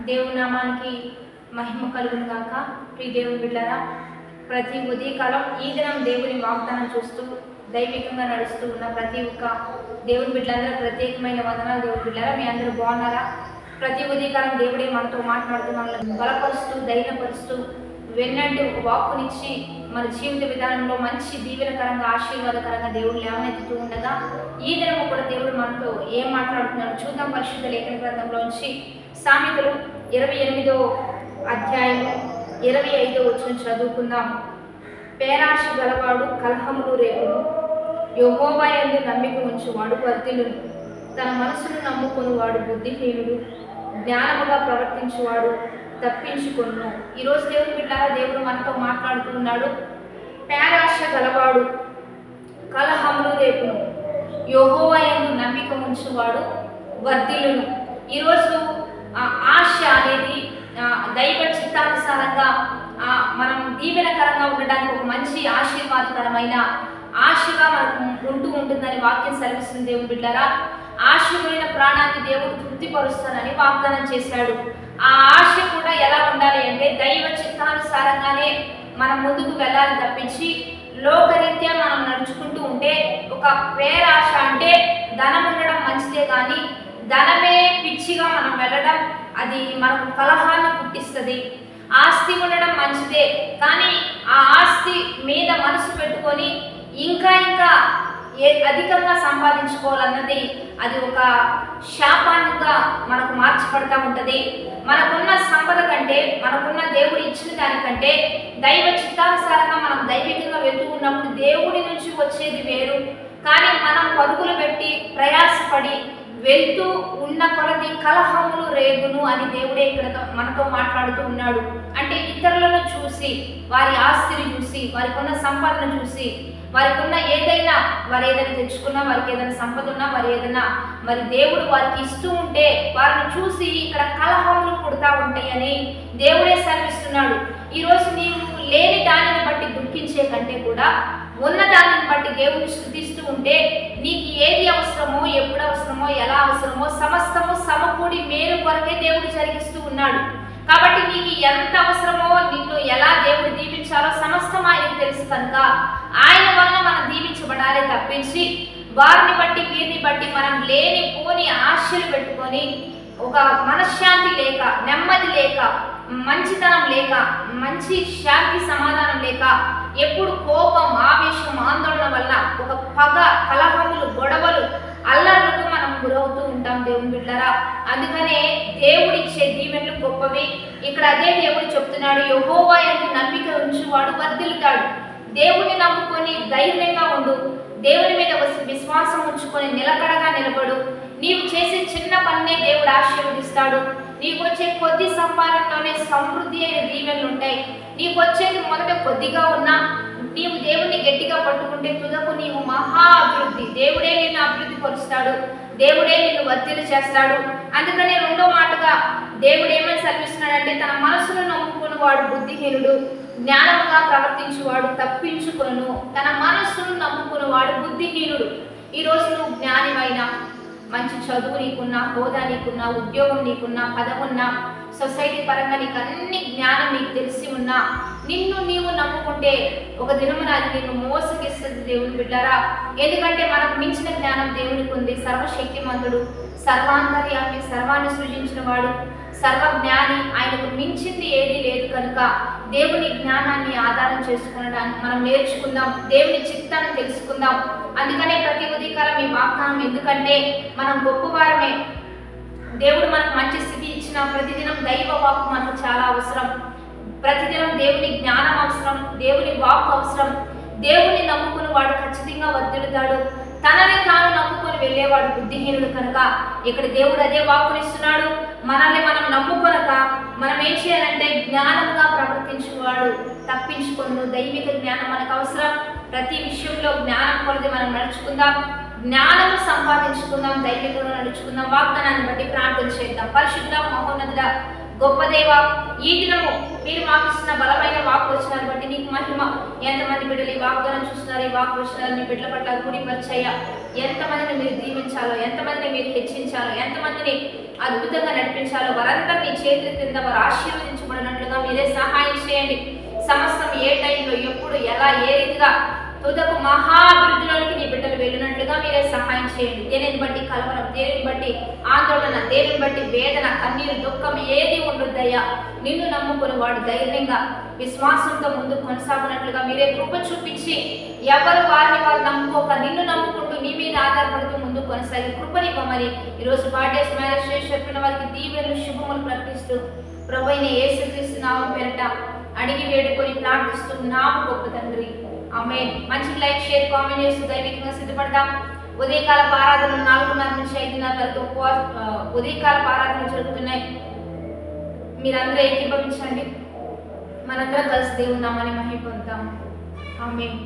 దేవుని నామానికి మహిమ కలుగును గాక. ప్రియ దేవుని బిడ్డలారా, ప్రతి ఉదయకాలం ఈ దినం దేవుని వాగ్దానం చూస్తూ దైవికంగా నడుస్తూ ఉన్న ప్రతి ఒక్క దేవుని బిడ్డలందరూ ప్రత్యేకమైన వందనాలు. దేవుని బిడ్డలారా, మీ అందరూ బాగున్నారా? ప్రతి ఉదయకాలం దేవుడే మనతో మాట్లాడుతూ మనల్ని బలపరుస్తూ ధైర్యపరుస్తూ వెన్నంటూ ఒక వాక్కునిచ్చి మన జీవిత విధానంలో మంచి దీవెనకరంగా ఆశీర్వాదకరంగా దేవుడు లేవనెత్తుతూ ఉండగా ఈ దినము కూడా దేవుడు మనతో ఏం మాట్లాడుతున్నాడు చూద్దాం. పరిశుద్ధ లేఖన గ్రంథంలోంచి సామెతలు 28వ అధ్యాయం 25వ వచనం చదువుకుందాం. పేరాశ గలవాడు కలహములు రేపును, యెహోవా యందు నమ్మిక ఉంచువాడు వర్ధిల్లును. తన మనసును నమ్ముకునివాడు బుద్ధిహీనుడు, జ్ఞానముగా ప్రవర్తించువాడు తప్పించుకొను. ఈరోజు దేవుని బిడ్డలారా, దేవుడు మనతో మాట్లాడుతూ ఉన్నాడు. పేరాశ గలవాడు కలహములు రేపును, యెహోవా యందు నమ్మిక ఉంచువాడు వర్ధిల్లును. ఈరోజు ఆశ అనేది దైవ చిత్తానుసారంగా మనం దీవెనకరంగా ఉండడానికి ఒక మంచి ఆశీర్వాదకరమైన ఆశగా మనకు ఉంటూ ఉంటుందని వాక్యం సెలవిస్తుంది. దేవుని బిడ్డలారా, ఆశమైన ప్రాణాన్ని దేవుడు తృప్తిపరుస్తానని వాగ్దానం చేశాడు. ఆ ఆశ కూడా ఎలా ఉండాలి అంటే దైవ చిత్తానుసారంగానే మనం ముందుకు వెళ్ళాలి తప్పించి లోకరీత్యా మనం నడుచుకుంటూ ఉంటే ఒక పేరాశ అంటే ధనం ఉండడం మంచిదే కానీ ధనమే పిచ్చిగా మనం వెళ్ళడం అది మనకు కలహాన్ని పుట్టిస్తుంది. ఆస్తి ఉండడం మంచిదే కానీ ఆ ఆస్తి మీద మనసు పెట్టుకొని ఇంకా అధికంగా సంపాదించుకోవాలన్నది అది ఒక శాపాన్నిగా మనకు మార్చిపడతా ఉంటుంది. మనకున్న సంపద కంటే మనకున్న దేవుడు ఇచ్చిన దానికంటే దైవ చిత్తానుసారంగా మనం దైవికంగా వెళ్తూ ఉన్నప్పుడు దేవుడి నుంచి వచ్చేది వేరు. కానీ మనం పరుగులు పెట్టి ప్రయాసపడి వెళ్తూ ఉన్న కొలది కలహములు రేగును అని దేవుడే ఇక్కడ మనతో మాట్లాడుతూ ఉన్నాడు. అంటే ఇతరులను చూసి వారి ఆస్తిని చూసి వారికి ఉన్న సంపదను చూసి వారికి ఉన్న వారు ఏదైనా తెచ్చుకున్నా వారికి ఏదైనా సంపద ఉన్నా వారు ఏదైనా మరి దేవుడు వారికి ఇస్తూ ఉంటే వారిని చూసి ఇక్కడ కలహములు పుడతా ఉంటాయని దేవుడే సెలవిస్తున్నాడు. ఈరోజు నీవు లేని దానిని బట్టి దుఃఖించే కంటే కూడా ఉన్న దానిని బట్టి దేవుని స్తుతిస్తూ ఉంటే నీకు ఏది అవసరమో ఎప్పుడు అవసరమో ఎలా అవసరమో సమస్తము సమకూడి మేలు కొరకే దేవుడు జరిగిస్తూ ఉన్నాడు. కాబట్టి నీకు ఎంత అవసరమో నిన్ను ఎలా దేవుడు దీవించాలో సమస్తం ఆయనకు తెలుసు కనుక ఆయన వలన మనం దీవించబడాలి తప్పించి వారిని బట్టి వీరిని బట్టి మనం లేని పోని ఆశలు పెట్టుకొని ఒక మనశ్శాంతి లేక నెమ్మది లేక మంచితనం లేక మంచి శాంతి సమాధానం లేక ఎప్పుడు కోపం ఆవేశం ఆందోళన వల్ల ఒక పగ కలహములు గొడవలు అల్లర్లకు మనం గురవుతూ ఉంటాం. దేవుని బిడ్డలారా, అందుకనే దేవుడిచ్చే దీవెనలు గొప్పవి. ఇక్కడ అదే దేవుడు చెప్తున్నాడు, యెహోవా యందు నమ్మిక ఉంచువాడు వర్ధిల్లుతాడు. దేవుని నమ్ముకొని ధైర్యంగా ఉండు, దేవుని మీద విశ్వాసం ఉంచుకొని నిలకడగా నిలబడు. నీవు చేసే చిన్న పన్నే దేవుడు ఆశీర్వదిస్తాడు. నీకు వచ్చే కొద్ది సంపాదనలోనే సమృద్ధి అయిన దీవెనలు ఉంటాయి. నీకు వచ్చేది మొదట కొద్దిగా ఉన్నా నీవు దేవుణ్ణి గట్టిగా పట్టుకుంటే తుదకు నీవు మహా అభివృద్ధి దేవుడే నిన్ను అభివృద్ధి పరుస్తాడు. దేవుడే నిన్ను వర్ధిల్లు చేస్తాడు. అందుకనే రెండో మాటగా దేవుడు ఏమని సెలవిస్తున్నాడంటే తన మనసును నమ్ముకుని వాడు బుద్ధిహీనుడు, జ్ఞానముగా ప్రవర్తించువాడు తప్పించుకొను. తన మనస్సును నమ్ముకుని వాడు బుద్ధిహీనుడు. ఈరోజు నువ్వు జ్ఞానివైనా మంచి చదువు నీకున్నా హోదా నీకున్నా ఉద్యోగం నీకున్నా పదవున్నా సొసైటీ పరంగా నీకు అన్ని జ్ఞానం నీకు తెలిసి ఉన్నా నిన్ను నీవు నమ్ముకుంటే ఒక దినమున అది నిన్ను మోసగిస్తుంది. దేవుని బిడ్డారా, ఎందుకంటే మనకు మించిన జ్ఞానం దేవునికి ఉంది. సర్వశక్తిమంతుడు, సర్వాంతర్యామి, సర్వాన్ని సృజించిన వాడు, సర్వజ్ఞాని, ఆయనకు మించింది ఏదీ లేదు కనుక దేవుని జ్ఞానాన్ని ఆధారం చేసుకునడానికి మనం నేర్చుకుందాం, దేవుని చిత్తాన్ని తెలుసుకుందాం. అందుకనే ప్రతి ఉదయకాలం ఈ వాగ్దానం, ఎందుకంటే మనం గొప్పవారమే. దేవుడు మనకు మంచి స్థితి ఇచ్చిన ప్రతిదినం దైవ వాక్కు మనకు చాలా అవసరం. ప్రతిదినం దేవుని జ్ఞానం అవసరం, దేవుని వాక్కు అవసరం. దేవుని నమ్ముకుని వాడు ఖచ్చితంగా వర్ధిల్లుతాడు. తనని తాను నమ్ముకొని వెళ్ళేవాడు బుద్ధిహీనుడు కనుక ఇక్కడ దేవుడు అదే వాక్కునిస్తున్నాడు. మనల్ని మనం నమ్ముకొనక మనం ఏం చేయాలంటే జ్ఞానంగా ప్రవర్తించేవాడు తప్పించుకొను. దైవిక జ్ఞానం మనకు అవసరం. ప్రతి విషయంలో జ్ఞానం కొలది మనం నడుచుకుందాం, జ్ఞానము సంపాదించుకుందాం, దైవికంగా నడుచుకుందాం. వాగ్దానాన్ని బట్టి ప్రార్థన చేద్దాం. పరిశుద్ధ మహోన్నతుడ గొప్ప దేవ, ఈ దినము మీరు మాకు ఇచ్చిన బలమైన వాక్ వచనాన్ని బట్టి నీకు మహిమ. ఎంతమంది బిడ్డలు ఈ వాగ్దానం చూస్తున్నారు, ఈ వాక్ వచనాలు మీ బిడ్డల పట్ల గుడిపరిచయ్యా. ఎంతమందిని మీరు దీవించాలో, ఎంతమందిని మీరు హెచ్చించాలో, ఎంతమందిని అద్భుతంగా నడిపించాలో వారందరినీ చేతుల కింద వారు ఆశీర్వదించబడినట్లుగా మీరే సహాయం చేయండి. సమస్తం ఏ టైంలో, ఎప్పుడు, ఎలా, ఏ రీతిగా తుదకు మహాభివృద్ధిలోనికి నీ బిడ్డలు వెళ్ళినట్లుగా మీరే సహాయం చేయండి. దేనిని బట్టి కలవరం, దేనిని బట్టి ఆందోళన, దేనిని బట్టి వేదన, కన్నీరు, దుఃఖం ఏది ఉండొద్దయ్యా. నిన్ను నమ్ముకుని వాడు ధైర్యంగా విశ్వాసంతో ముందు కొనసాగినట్లుగా మీరే కృప చూపించి, ఎవరు వారిని వారు నమ్ముకోక నిన్ను నమ్ముకుంటూ నీ మీద ఆధారపడుతూ ముందు కొనసాగి కృపనివ్వమని ఈరోజు బర్త్డేస్, మ్యారేజ్ చెప్పిన వారికి దీవెనలు, శుభములు ప్రకటిస్తూ ప్రభువైన యేసుక్రీస్తు నామం పేరట అడిగి వేడుకొని ప్రార్థిస్తున్నాము గొప్ప తండ్రి. ఆమేన్. మంచి లైక్, షేర్, కామెంట్ చేస్తూ దైవికంగా సిద్ధపడతాం. ఉదయకాల ఆరాధనలు 4:30 నుంచి 5:30 వరకు ఉదయకాల ఆరాధనలు జరుగుతున్నాయి. మీరందరూ ఏకీభవించండి. మనందరం కలిసి దేవుని నామాన్ని మహిమ పొందుతాం. ఆమేన్.